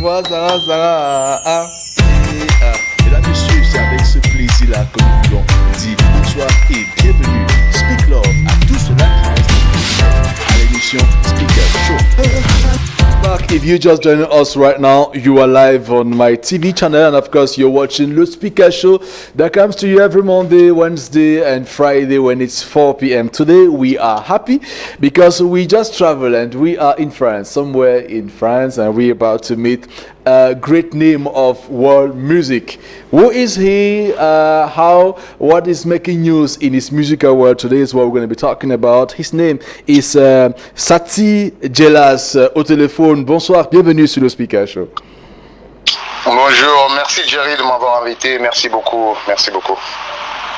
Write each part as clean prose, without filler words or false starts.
Dis-moi, Sarah. Mesdames et messieurs, c'est avec ce plaisir-là que nous voulons dire bonsoir et bienvenue. Speak Love à tous ceux-là à l'émission Speaker Show. Back, if you just joining us right now, you are live on my TV channel, and of course you're watching Le Speaker Show that comes to you every Monday, Wednesday and Friday when it's 4 p.m. Today we are happy because we just traveled and we are in France, somewhere in France, and we're about to meet a great name of world music. Who is he? What is making news in his musical world today is what we're going to be talking about. His name is Sati Djelas au téléphone. Bonsoir, bienvenue sur le Speaker Show. Bonjour, merci Jerry de m'avoir invité, merci beaucoup.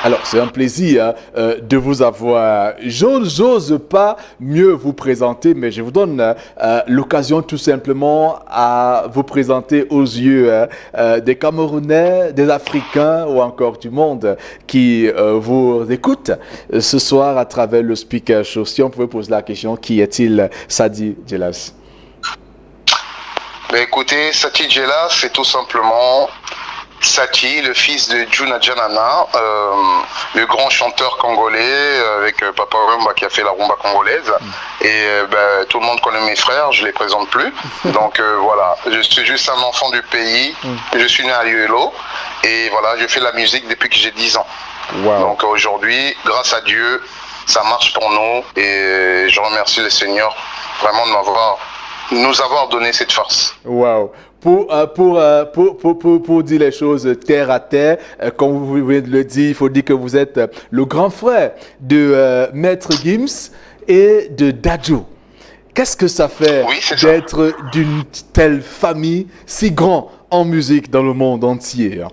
Alors, c'est un plaisir de vous avoir. J'ose pas mieux vous présenter, mais je vous donne l'occasion tout simplement à vous présenter aux yeux des Camerounais, des Africains ou encore du monde qui vous écoutent ce soir à travers le Speaker Show. Si on pouvait poser la question, qui est-il, Sati Djelas? Écoutez, Sati Djelas, c'est tout simplement Sati, le fils de Djuna Djanana, le grand chanteur congolais avec Papa Wemba qui a fait la rumba congolaise. Et tout le monde connaît mes frères, je ne les présente plus. Donc voilà, je suis juste un enfant du pays. Je suis né à Yuelo et voilà, je fais de la musique depuis que j'ai 10 ans. Wow. Donc aujourd'hui, grâce à Dieu, ça marche pour nous et je remercie le Seigneur vraiment de nous avoir donné cette force. Wow. Pour dire les choses terre à terre, comme vous venez de le dire, il faut dire que vous êtes le grand frère de Maître Gims et de Dadju. Qu'est-ce que ça fait d'être d'une telle famille si grande en musique dans le monde entier?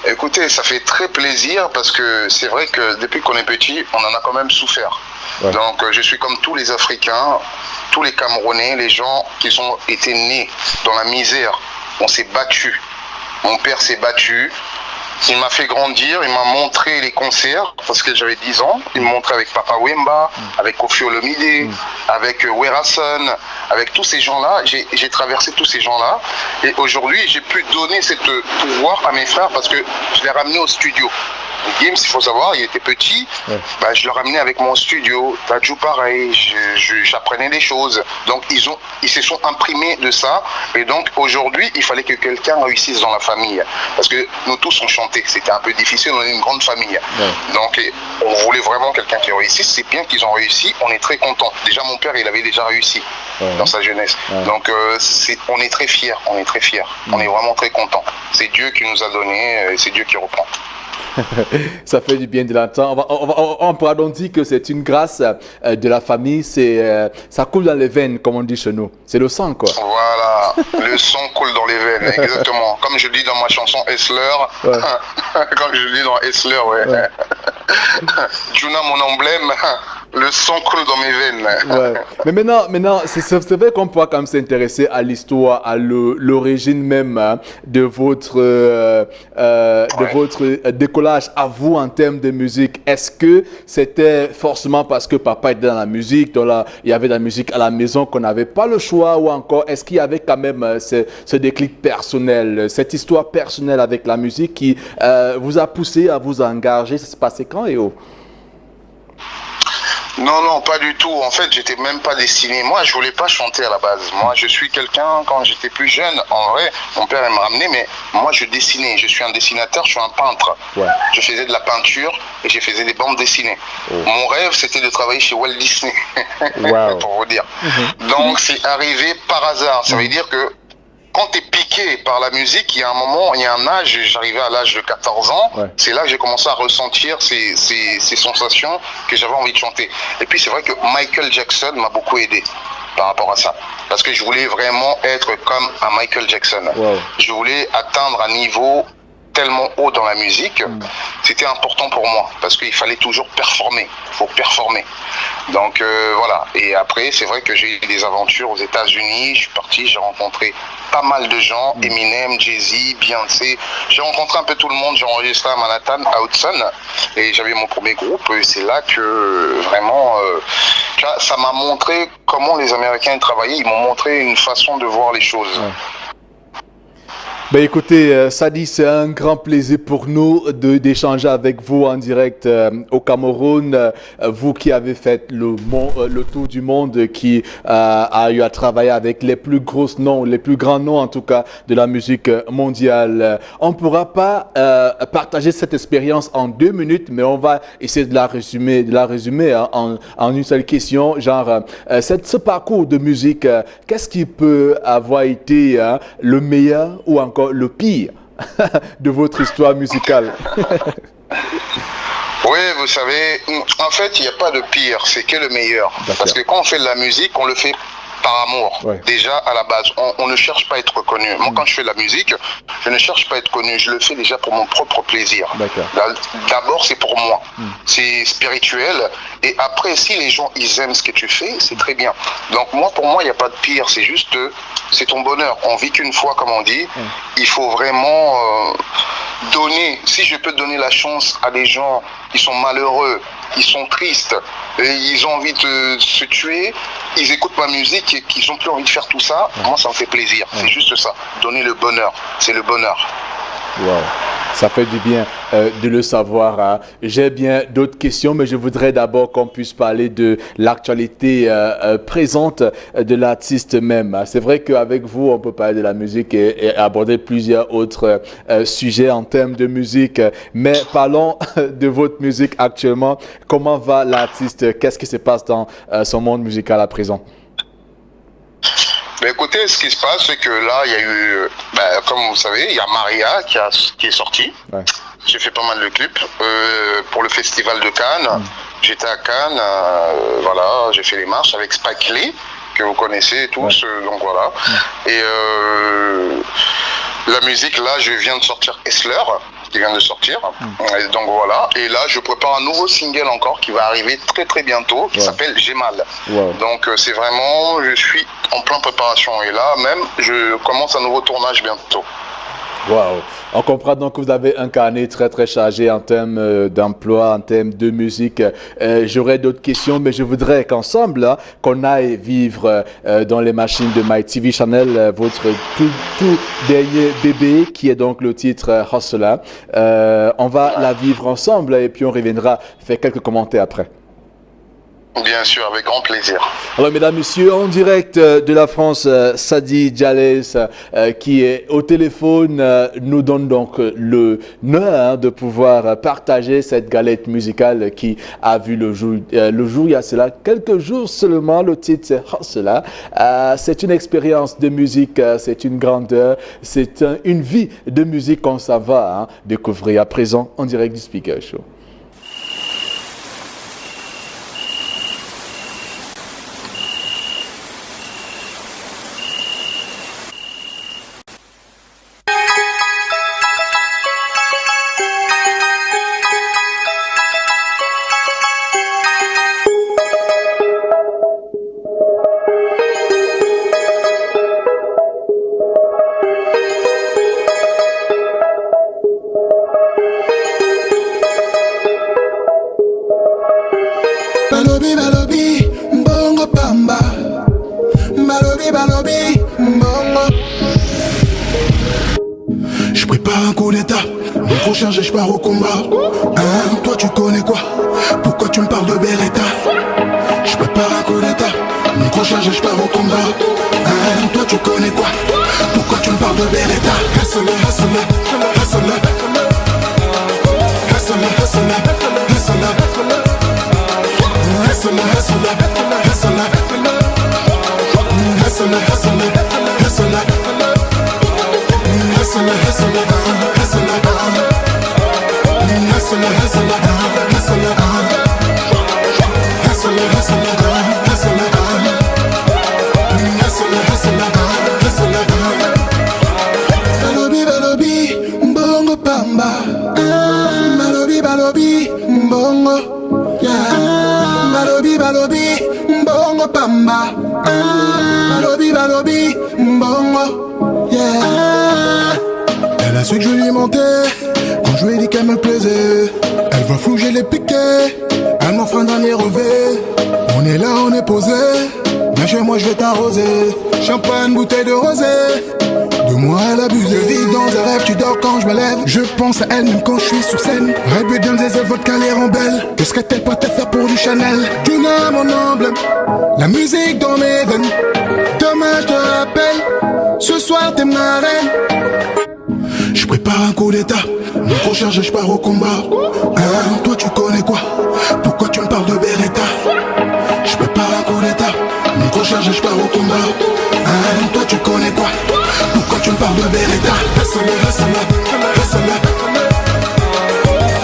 Écoutez, ça fait très plaisir parce que c'est vrai que depuis qu'on est petit, on en a quand même souffert. Ouais. Donc je suis comme tous les Africains, tous les Camerounais, les gens qui ont été nés dans la misère. On s'est battu. Mon père s'est battu. Il m'a fait grandir, il m'a montré les concerts parce que j'avais 10 ans. Il me montrait avec Papa Wemba, avec Koffi Olomide, avec Werason, avec tous ces gens-là. J'ai traversé tous ces gens-là. Et aujourd'hui, j'ai pu donner ce pouvoir à mes frères parce que je l'ai ramené au studio. Gims, il faut savoir, il était petit, je le ramenais avec mon studio. Dadju pareil, j'apprenais des choses. Donc ils se sont imprimés de ça. Et donc aujourd'hui, il fallait que quelqu'un réussisse dans la famille. Parce que nous tous on chantait, c'était un peu difficile, on est une grande famille. Donc on voulait vraiment quelqu'un qui réussisse. C'est bien qu'ils ont réussi, on est très contents. Déjà mon père, il avait déjà réussi dans sa jeunesse. Donc on est très fiers, on est vraiment très contents. C'est Dieu qui nous a donné, c'est Dieu qui reprend. Ça fait du bien de l'entendre. On pourra donc dire que c'est une grâce de la famille. Ça coule dans les veines, comme on dit chez nous. C'est le sang, quoi. Voilà, le sang coule dans les veines, exactement. Comme je dis dans ma chanson Hessler, comme je dis dans Hessler, Djuna, mon emblème, le sang coule dans mes veines. Mais maintenant, c'est vrai qu'on pourra quand même s'intéresser à l'histoire, à l'origine même de votre décollage à vous en termes de musique. Est-ce que c'était forcément parce que papa était dans la musique, il y avait de la musique à la maison qu'on n'avait pas le choix, ou encore est-ce qu'il y avait quand même ce déclic personnel, cette histoire personnelle avec la musique qui vous a poussé à vous engager? Ça s'est passé quand et où? Non, pas du tout. En fait, j'étais même pas destiné. Moi, je voulais pas chanter à la base. Moi, je suis quelqu'un, quand j'étais plus jeune, en vrai, mon père il me ramenait, mais moi, je dessinais. Je suis un dessinateur, je suis un peintre. Je faisais de la peinture et je faisais des bandes dessinées. Mon rêve, c'était de travailler chez Walt Disney, pour vous dire. Donc, c'est arrivé par hasard. Ça veut dire que quand tu es piqué par la musique, il y a un moment, il y a un âge, j'arrivais à l'âge de 14 ans, c'est là que j'ai commencé à ressentir ces sensations que j'avais envie de chanter. Et puis c'est vrai que Michael Jackson m'a beaucoup aidé par rapport à ça. Parce que je voulais vraiment être comme un Michael Jackson. Je voulais atteindre un niveau tellement haut dans la musique, c'était important pour moi parce qu'il fallait toujours performer. Il faut performer. Donc voilà. Et après, c'est vrai que j'ai eu des aventures aux États-Unis. Je suis parti, j'ai rencontré pas mal de gens, Eminem, Jay-Z, Beyoncé. J'ai rencontré un peu tout le monde. J'ai enregistré à Manhattan, à Hudson, et j'avais mon premier groupe. Et c'est là que vraiment, ça m'a montré comment les Américains travaillaient. Ils m'ont montré une façon de voir les choses. Ouais. Ben écoutez, Sadi, c'est un grand plaisir pour nous d'échanger avec vous en direct au Cameroun. Vous qui avez fait le tour du monde, qui a eu à travailler avec les plus gros noms, les plus grands noms en tout cas de la musique mondiale. On ne pourra pas partager cette expérience en 2 minutes, mais on va essayer de la résumer en une seule question. Genre, ce parcours de musique, qu'est-ce qui peut avoir été le meilleur ou encore le pire de votre histoire musicale? Oui, vous savez, en fait, il n'y a pas de pire, c'est que le meilleur. Parce que quand on fait de la musique, on le fait par amour. Ouais. Déjà, à la base, on ne cherche pas à être reconnu. Moi, quand je fais de la musique, je ne cherche pas à être connu. Je le fais déjà pour mon propre plaisir. D'abord, c'est pour moi. C'est spirituel. Et après, si les gens, ils aiment ce que tu fais, c'est très bien. Donc, pour moi, il n'y a pas de pire. C'est juste, c'est ton bonheur. On vit qu'une fois, comme on dit. Il faut vraiment donner. Si je peux donner la chance à des gens qui sont malheureux, qui sont tristes, et ils ont envie de se tuer, ils écoutent ma musique et qu'ils n'ont plus envie de faire tout ça, moi ça me fait plaisir. C'est juste ça, donner le bonheur, c'est le bonheur. Wow. Ça fait du bien de le savoir. Hein. J'ai bien d'autres questions, mais je voudrais d'abord qu'on puisse parler de l'actualité présente de l'artiste même. C'est vrai qu'avec vous, on peut parler de la musique et aborder plusieurs autres sujets en termes de musique. Mais parlons de votre musique actuellement. Comment va l'artiste? Qu'est-ce qui se passe dans son monde musical à présent? Mais écoutez, ce qui se passe, c'est que là, il y a eu, comme vous savez, il y a Maria qui est sortie. Ouais. J'ai fait pas mal de clips pour le festival de Cannes. J'étais à Cannes, voilà, j'ai fait les marches avec Spike Lee, que vous connaissez tous, donc voilà. Et la musique, là, je viens de sortir Hessler, qui vient de sortir. Et donc voilà. Et là, je prépare un nouveau single encore qui va arriver très très bientôt, qui s'appelle J'ai mal. Donc c'est vraiment, je suis en pleine préparation. Et là même, je commence un nouveau tournage bientôt. Wow. On comprend donc que vous avez un carnet très très chargé en termes d'emploi, en termes de musique. J'aurais d'autres questions, mais je voudrais qu'ensemble, qu'on aille vivre dans les machines de My TV Channel, votre tout dernier bébé, qui est donc le titre Hustler. On va la vivre ensemble et puis on reviendra faire quelques commentaires après. Bien sûr, avec grand plaisir. Alors, mesdames, messieurs, en direct de la France, Sadi Djalès, qui est au téléphone, nous donne donc l'honneur de pouvoir partager cette galette musicale qui a vu le jour il y a cela quelques jours seulement. Le titre, c'est Hustler. C'est une expérience de musique, c'est une grandeur, c'est une vie de musique qu'on s'en va découvrir à présent en direct du Speaker Show. Je pars au combat, hein, toi tu connais quoi? Pourquoi tu me parles de Beretta? Je prépare un coup d'état, micro chargé, je pars au combat, hein, toi tu connais quoi? Pourquoi tu me parles de Beretta? Hustler, hustler, hustler, hustler, hustler, hustler, hustler, hustler, hustler, hustler, hustler, hustler, Balobi, mbongo pamba. Balobi, mbongo. Balobi, mbongo pamba. Balobi, mbongo. Elle a su que je lui mentais quand je lui ai dit qu'elle me plaisait. Elle voit flou, j'ai les piquets. Elle m'offre un dernier revêt. On est là, on est posé. Viens chez moi, je vais t'arroser. Champagne, bouteille de rosé. De moi elle abuse. Je vis dans un rêve, tu dors quand je me lève. Je pense à elle même quand je suis sur scène. Red Bull, des vodka, les rembelles. Qu'est-ce que t'es prête à faire pour du Chanel? Tu n'as mon emblème, la musique dans mes veines. Demain je te rappelle, ce soir t'es ma reine. Je prépare un coup d'état, mon prochain je pars au combat. Hein, toi tu connais quoi? Pourquoi tu me parles de Beretta? Je prépare un coup d'état, mon prochain je pars au combat. Hein, toi tu connais quoi? Pourquoi tu me parles de Beretta? Hustle, hustle, hustle, hustle,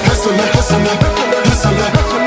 hustle, hustle, hustle, hustle, hustle,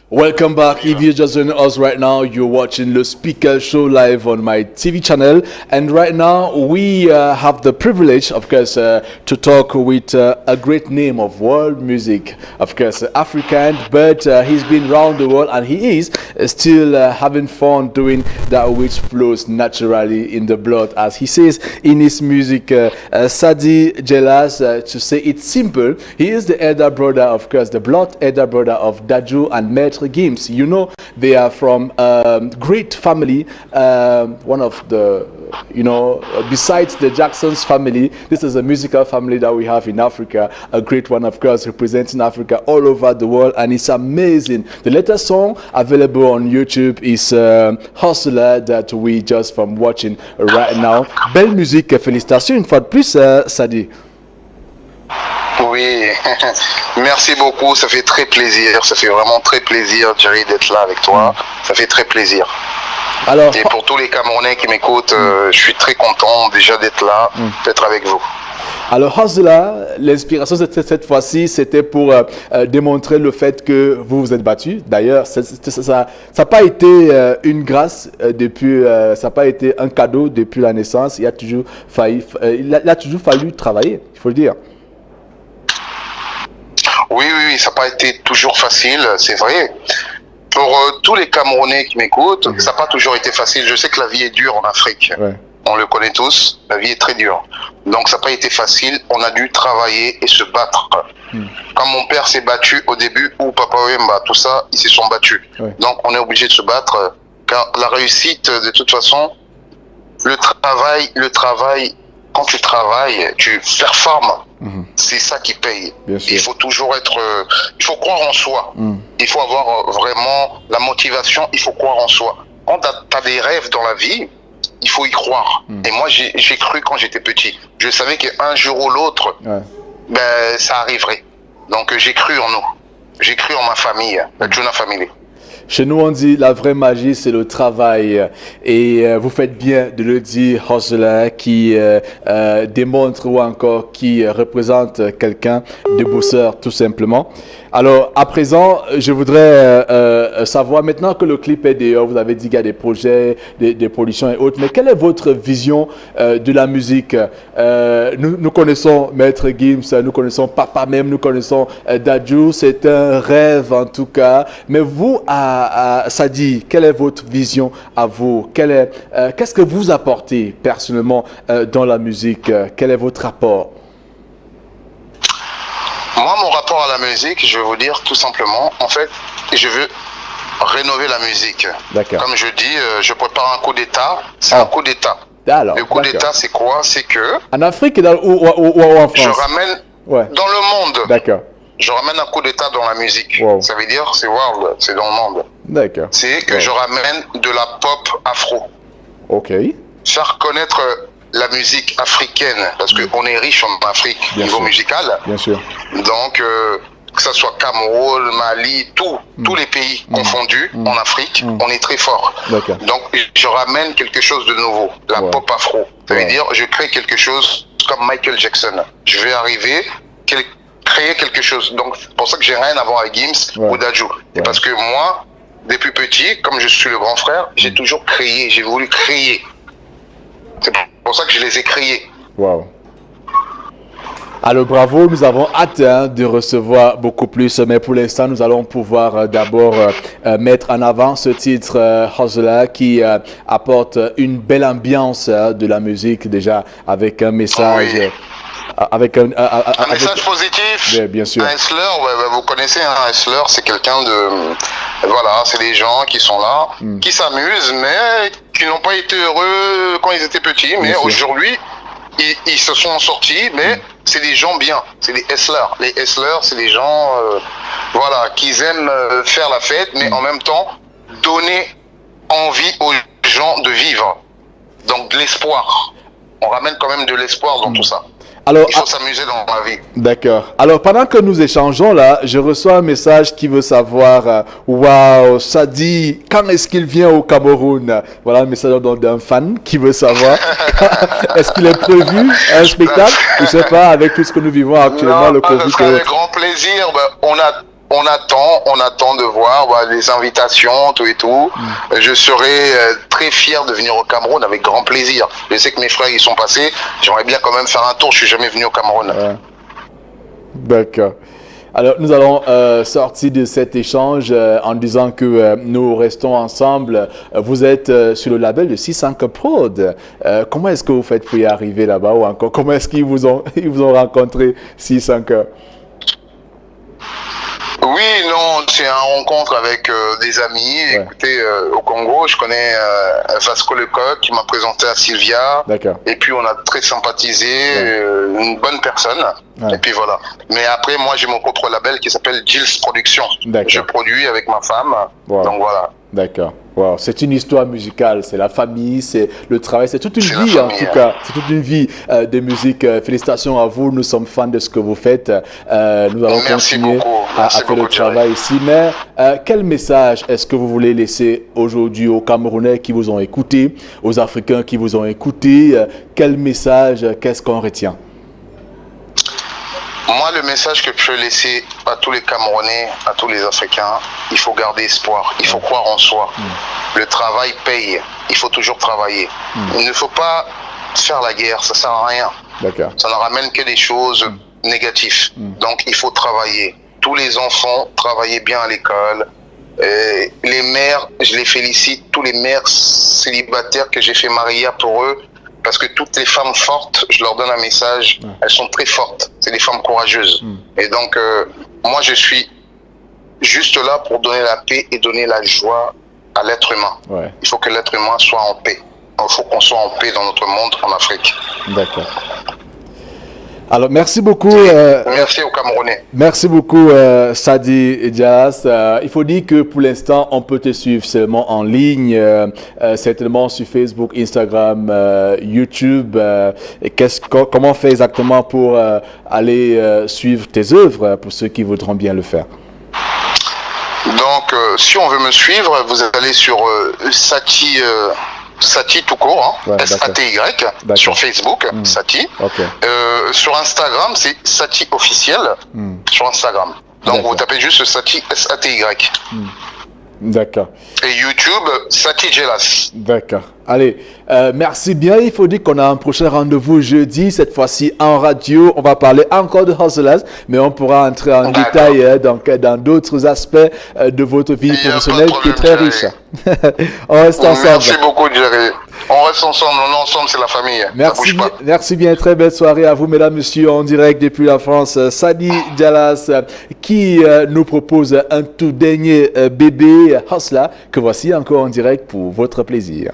Welcome back. If you're just joining us right now, you're watching the Speaker Show live on my TV channel. And right now, we have the privilege, of course, to talk with a great name of world music, of course, African, but he's been around the world and he is still having fun doing that which flows naturally in the blood. As he says in his music, Sadi Jelas, to say it simple, he is the elder brother, of course, the blood elder brother of Daju and Maître Gims. You know, they are from great family, one of the, you know, besides the Jackson's family, this is a musical family that we have in Africa, a great one, of course, representing Africa all over the world, and it's amazing. The latest song available on YouTube is Hustler, that we just from watching right now. Belle musique, félicitations une fois de plus, Sadi. Oui, merci beaucoup, ça fait très plaisir, ça fait vraiment très plaisir, Jerry, d'être là avec toi, ça fait très plaisir. Alors, et pour tous les Camerounais qui m'écoutent, je suis très content déjà d'être là, d'être avec vous. Alors, Hustler, l'inspiration de cette fois-ci, c'était pour démontrer le fait que vous vous êtes battu. D'ailleurs, ça n'a pas été une grâce depuis, ça n'a pas été un cadeau depuis la naissance. Il a toujours fallu travailler, il faut le dire. Oui, ça n'a pas été toujours facile, c'est vrai. Pour tous les Camerounais qui m'écoutent, ça n'a pas toujours été facile. Je sais que la vie est dure en Afrique. Ouais. On le connaît tous, la vie est très dure. Donc ça n'a pas été facile, on a dû travailler et se battre. Quand mon père s'est battu au début, ou Papa Wemba, tout ça, ils se sont battus. Ouais. Donc on est obligé de se battre, car la réussite, de toute façon, le travail, quand tu travailles, tu performes. C'est ça qui paye. Il faut toujours il faut croire en soi. Il faut avoir vraiment la motivation, il faut croire en soi. Quand tu as des rêves dans la vie, il faut y croire. Et moi, j'ai cru quand j'étais petit. Je savais qu'un jour ou l'autre, ça arriverait. Donc j'ai cru en nous. J'ai cru en ma famille, la Juna Family. Chez nous, on dit la vraie magie, c'est le travail. Et vous faites bien de le dire, Hustler, qui démontre ou encore qui représente quelqu'un de bosseur, tout simplement. Alors, à présent, je voudrais savoir, maintenant que le clip est dehors, vous avez dit qu'il y a des projets, des productions et autres, mais quelle est votre vision de la musique? Nous connaissons Maître Gims, nous connaissons Papa même, nous connaissons Daju, c'est un rêve en tout cas. Mais vous, Sadi, quelle est votre vision à vous? Qu'est-ce que vous apportez personnellement dans la musique? Quel est votre rapport? Moi, mon rapport à la musique, je vais vous dire tout simplement, en fait, je veux rénover la musique. Comme je dis, je prépare un coup d'État, c'est un coup d'État. Le coup d'État, c'est quoi? C'est que... En Afrique ou en France? Je ramène dans le monde. D'accord. je ramène un coup d'état dans la musique. Wow. Ça veut dire, c'est world, c'est dans le monde. D'accord. C'est que je ramène de la pop afro. Ok. Faire connaître la musique africaine, parce qu'on est riche en Afrique, Bien niveau sûr. musical. Bien sûr. Donc, que ce soit Cameroun, Mali, tous les pays confondus en Afrique, on est très fort. D'accord. Donc, je ramène quelque chose de nouveau, la Ouais. pop afro. Ça veut Ouais. dire, je crée quelque chose comme Michael Jackson. Je vais arriver, créer quelque chose. Donc, c'est pour ça que j'ai rien à voir avec Gims Ouais. ou Dadju. Ouais. Parce que moi, depuis petit, comme je suis le grand frère, j'ai toujours créé, j'ai voulu créer. C'est pour ça que je les ai créés. Wow. Alors bravo, nous avons hâte de recevoir beaucoup plus, mais pour l'instant nous allons pouvoir d'abord mettre en avant ce titre Hustler qui apporte une belle ambiance de la musique déjà avec un message, Oui. avec Un message positif. Ouais, bien sûr. Un hustler, vous connaissez un hustler, c'est quelqu'un de... Voilà, c'est des gens qui sont là, qui s'amusent, mais qui n'ont pas été heureux quand ils étaient petits. Mais sûr. aujourd'hui, ils se sont sortis, mais c'est des gens bien. C'est des hustlers. Les hustlers, c'est des gens voilà, qui aiment faire la fête, mais en même temps, donner envie aux gens de vivre. Donc de l'espoir. On ramène quand même de l'espoir dans tout ça. Alors, Il faut s'amuser dans la vie. d'accord. Alors, pendant que nous échangeons là, je reçois un message qui veut savoir, waouh, ça dit, quand est-ce qu'il vient au Cameroun? Voilà un message d'un fan qui veut savoir, est-ce qu'il est prévu un spectacle? Je ne sais pas, avec tout ce que nous vivons actuellement, Non, le ça Covid. sera avec grand plaisir. On attend de voir les invitations, tout et tout. Je serai très fier de venir au Cameroun avec grand plaisir. Je sais que mes frères y sont passés. J'aimerais bien quand même faire un tour. Je suis jamais venu au Cameroun. Ouais. D'accord. Alors, nous allons sortir de cet échange en disant que nous restons ensemble. Vous êtes sur le label de 6-5 Prod. Comment est-ce que vous faites pour y arriver là-bas ou encore comment est-ce qu'ils vous ont rencontré 6-5? Oui, non, c'est une rencontre avec des amis. Ouais. Écoutez, au Congo, je connais Vasco Lecoq qui m'a présenté à Sylvia. D'accord. Et puis on a très sympathisé, une bonne personne. Ouais. Et puis voilà. Mais après, moi j'ai mon propre label qui s'appelle Gilles Productions. D'accord. Je produis avec ma femme. Wow. Donc voilà. D'accord. Wow. C'est une histoire musicale, c'est la famille, c'est le travail, c'est toute une C'est la vie en famille, tout cas. C'est toute une vie de musique. Félicitations à vous, nous sommes fans de ce que vous faites. Nous allons Merci continuer beaucoup. à Merci faire le beaucoup, Thierry. travail ici. Mais quel message est-ce que vous voulez laisser aujourd'hui aux Camerounais qui vous ont écouté, aux Africains qui vous ont écouté? Quel message, qu'est-ce qu'on retient? Moi, le message que je peux laisser à tous les Camerounais, à tous les Africains, il faut garder espoir, il faut croire en soi. Le travail paye, il faut toujours travailler. Il ne faut pas faire la guerre, ça sert à rien. D'accord. Ça ne ramène que des choses négatives. Donc, il faut travailler. Tous les enfants, travaillez bien à l'école. Les mères, je les félicite, tous les mères célibataires que j'ai fait marier pour eux, parce que toutes les femmes fortes, je leur donne un message, elles sont très fortes, c'est des femmes courageuses. Et donc, moi, je suis juste là pour donner la paix et donner la joie à l'être humain. Ouais. Il faut que l'être humain soit en paix. Il faut qu'on soit en paix dans notre monde, en Afrique. D'accord. Alors, merci beaucoup. Merci aux Camerounais. Merci beaucoup, Sadi Dias. Il faut dire que pour l'instant, on peut te suivre seulement en ligne, certainement sur Facebook, Instagram, YouTube. Comment on fait exactement pour aller suivre tes œuvres pour ceux qui voudront bien le faire? Donc, si on veut me suivre, vous allez sur Sati tout court, hein, Ouais, S-A-T-Y, D'accord. sur Facebook, Sati. Ok. Sur Instagram, c'est Sati officiel, sur Instagram. Donc, D'accord. vous tapez juste Sati, S-A-T-Y. D'accord. Et YouTube, Sati Jelas. D'accord. Allez, merci bien. Il faut dire qu'on a un prochain rendez-vous jeudi, cette fois-ci en radio. On va parler encore de Hustlers, mais on pourra entrer en D'accord. détail dans d'autres aspects de votre vie Il y a professionnelle pas de qui est très problème, riche. On reste ensemble. Merci beaucoup, Jerry. On reste ensemble, on est ensemble, c'est la famille. Ça Merci bouge bien, pas. merci bien, très belle soirée à vous, mesdames, messieurs, en direct depuis la France. Sadi Dialas qui nous propose un tout dernier bébé Hustler que voici encore en direct pour votre plaisir.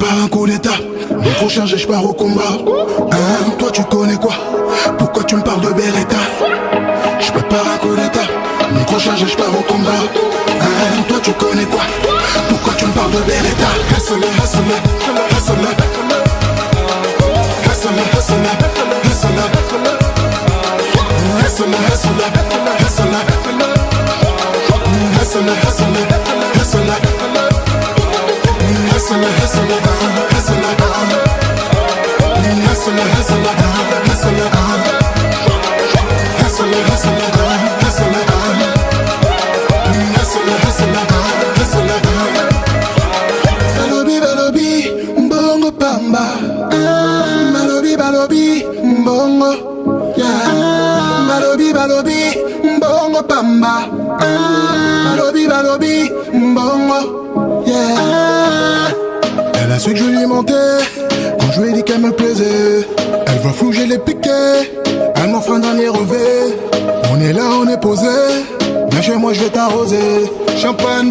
prépare un coup d'état. Micro chargé, je pars au combat. Hein, toi tu connais quoi? Pourquoi tu me parles de Beretta? Je prépare un coup d'état. Micro chargé, je pars au combat. Hein, toi tu connais quoi? Pourquoi tu me parles de Beretta? Hustle, hustle, hustle, hustle, hustle, hustle, hustle, hustle, hustle, hustle, Balobi, mbongo pamba. Balobi, mbongo. Balobi, mbongo pamba. Balobi, mbongo. Yeah. Elle a su que je lui mentais quand je lui ai dit qu'elle me plaisait. Elle voit flou, j'ai les piquets. Elle m'offre un dernier relevé. On est là, on est posé. Viens chez moi, je vais t'arroser. Champagne.